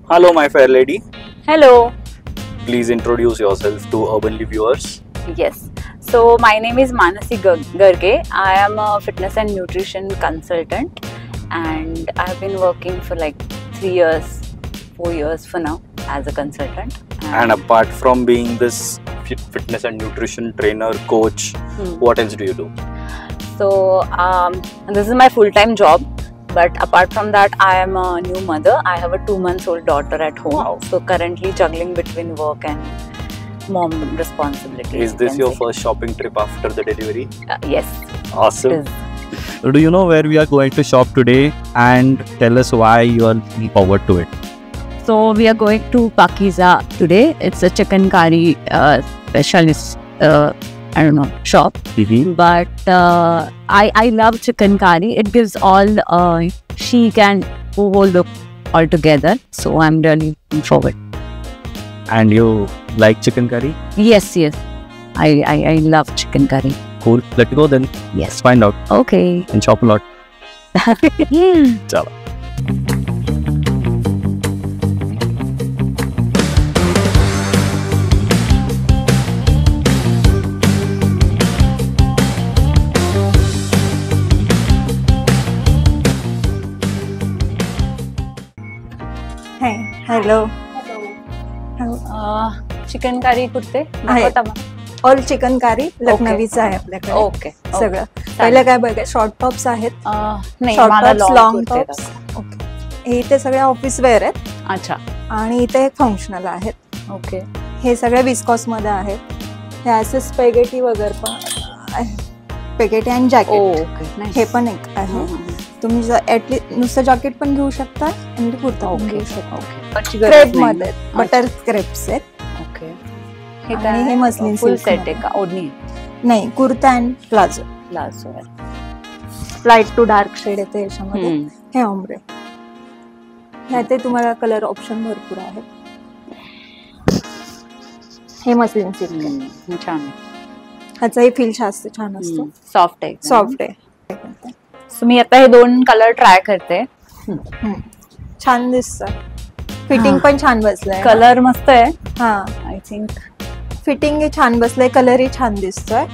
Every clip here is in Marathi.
Hello, my fair lady. Hello. Please introduce yourself to urbanly viewers. Yes. So my name is Manasi Garge. I am a fitness and nutrition consultant, and I have been working for like 3 years, 4 years for now as a consultant. And apart from being this fitness and nutrition trainer, coach, what else do you do? So this is my full-time job. But apart from that, I am a new mother. I have a 2-month-old daughter at home. Wow. So currently juggling between work and mom responsibilities. Is this your first shopping trip after the delivery? Yes. Awesome. Do you know where we are going to shop today, and tell us why you are looking forward to it? So we are going to Pakiza today. It's a chicken curry specialist, shop. But I love chicken curry. It gives all chic and whole look all together. So I'm really looking forward. And you like chicken curry? Yes. I love chicken curry. Cool. Let's go then. Yes. Let's find out Okay. and shop a lot. Chala. Hello. Chicken curry कुर्ते ऑल चिकन कारी लखनवीचं आहे आपल्याकडे. ओके. सगळं पहिलं काय बघा, शॉर्ट टॉप्स आहेत, नाही शॉर्ट मला टॉप्स, long लॉंग कुर्ते टॉप्स. ओके. हे इथे सगळे ऑफिस वेअर आहेत अच्छा. आणि इथे फंक्शनल आहेत. ओके. हे सगळे विस्कॉस मध्ये आहेत. हे असे स्पेगेटी वगैरे पण आहे. स्पेगेटी आणि जॅकेट ओके. हे पण एक आहे. तुम्ही ऍटलीस्ट नुसतं जॅकेट पण घेऊ शकता आणि कुर्ता पण घेऊ शकता. क्रेप मध्ये बटर क्रेप्स आहेत. ओके. आणि हे मस्लिन फुल सिल्क सेट मध्ये. आहे का? ओढणी नाही, kurta and palazzo. Palazzo light to dark shade येते याच्यामध्ये. हे ऑम्ब्रे. ह्यात तुम्हाला कलर ऑप्शन भरपूर आहेत. हे मस्लिन सिल्क छान आहे. ह्याचाही फील छान असतो. सॉफ्ट आहे. सॉफ्ट आहे. सो मी आता हे 2 कलर ट्राय करते. छान दिसतं. फिटिंग पण छान बसलंय. कलर मस्त आहे. हा, आय थिंक फिटिंग छान बसलंय. कलरही छान दिसतोय.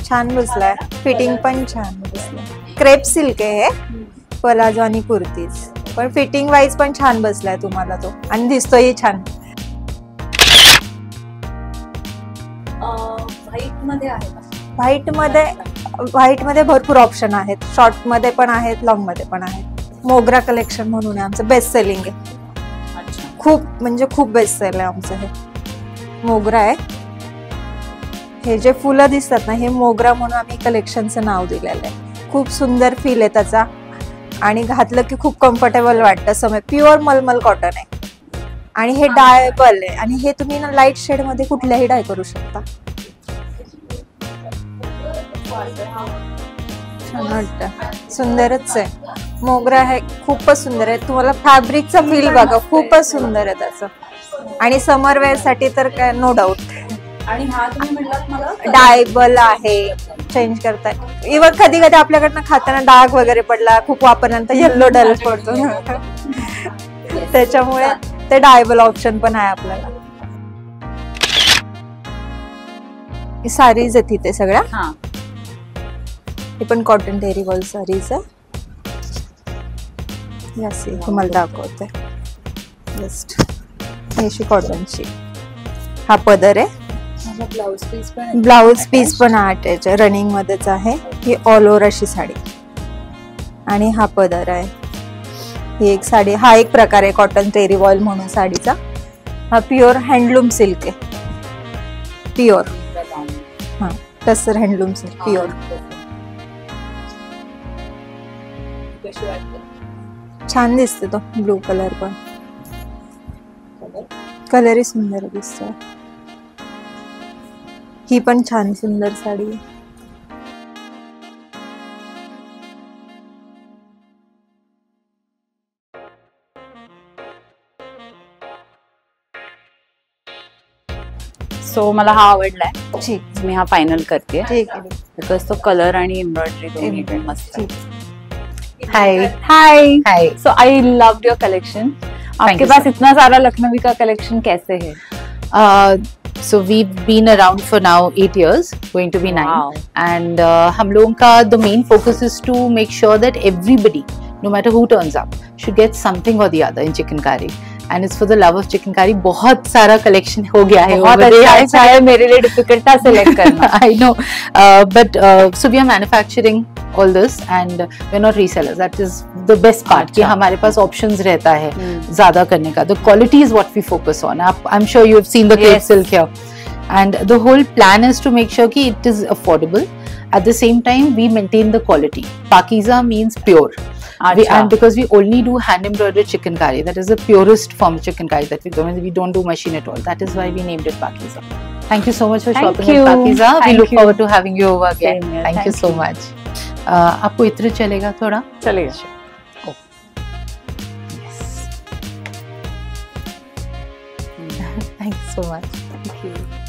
छान बसलाय. फिटिंग पण छान बसलंय. क्रेप सिल्क आहे हे, प्लाझो आणि कुर्तीज. पण फिटिंग वाईज पण छान बसलाय तुम्हाला तो, आणि दिसतोही छान. व्हाईट मध्ये भरपूर ऑप्शन आहेत. शॉर्ट मध्ये पण आहेत, लॉंग मध्ये पण आहेत. मोगरा कलेक्शन म्हणून आहे आमचं, बेस्ट सेलिंग आहे. खूप बेस्ट सेल आहे आमचं. हे मोगरा आहे. हे जे फुलं दिसतात ना, हे मोगरा म्हणून आम्ही कलेक्शनचं नाव दिलेलं आहे. खूप सुंदर फील आहे त्याचा, आणि घातलं की खूप कम्फर्टेबल वाटतं. समय प्युअर मलमल कॉटन आहे, आणि हे डायबल आहे. आणि हे तुम्ही ना लाईट शेड मध्ये कुठल्याही डाय करू शकता. छान वाटतं. सुंदरच आहे. मोगरा आहे, खूपच सुंदर आहे. तुम्हाला फॅब्रिकचा फील बघा, खूपच सुंदर आहे त्याचं. आणि समर वेअर साठी तर काय नो डाऊट. आणि हा तुम्ही म्हटलात मला डायबल आहे, चेंज करताय. इव्हन कधी कधी आपल्याकडनं खाताना डाग वगैरे पडला, खूप वापरल्यानंतर येल्लो डल पडतो. त्याच्यामुळे ते डायबल ऑप्शन पण आहे आपल्याला. साडीज आहेत इथे सगळ्या. हे पण कॉटन टेरिबल साडीज आहे. तुम्हाला दाखवते जस्ट. अशी कॉटनची हा पदर आहे. ब्लाउज पीस पण याच्या रनिंग मध्येच आहे. ही ऑल ओव्हर अशी साडी, आणि हा पदर आहे. ही एक साडी, हा एक प्रकार आहे कॉटन टेरिबॉल म्हणून साडीचा. हा प्युअर हँडलूम सिल्क आहे. प्युअर टसर हँडलूम सिल्क प्युअर. छान दिसते तो ब्लू कलर पण. कलरही सुंदर दिसतोय. ही पण छान सुंदर साडी आहे. सो मला हा आवडलाय, ठीक मी हा फायनल करते ठीक आहे. बिकॉज तो कलर आणि एम्ब्रॉयडरी दोन्ही पण मस्त आहे. Hi hi hi so I loved your collection. आपके you, पास sir. इतना सारा लखनवी का कलेक्शन कैसे है? So we've been around for now 8 years, going to be 9. Wow. And हम लोगों का the main focus is to make sure that everybody, no matter who turns up, should get something or the other in chicken curry. And it's for the love of chicken curry. बहुत सारा collection हो गया है. बहुत अच्छा है, मेरे लिए डिफिकल्ट था सिलेक्ट करना. I know, but so we are manufacturing all this and we're not resellers. That is the best part. कि हमारे पास options रहता है ज़्यादा करने का. The quality is what we focus on. I'm sure you have seen the crepe silk here. And the whole plan is to make sure कि it is affordable. At the same time, we maintain the quality. Pakiza means pure. And because we only do hand embroidered chicken curry, that is the purest form of chicken curry that we do. We don't do machine at all. That is why we named it Pakiza. Thank you so much for shopping at Pakiza. We look forward to having you over again. Same here. Thank you so much. आपको इत्र चलेगा थोड़ा? चलेगा. Thank you so much. Thank you.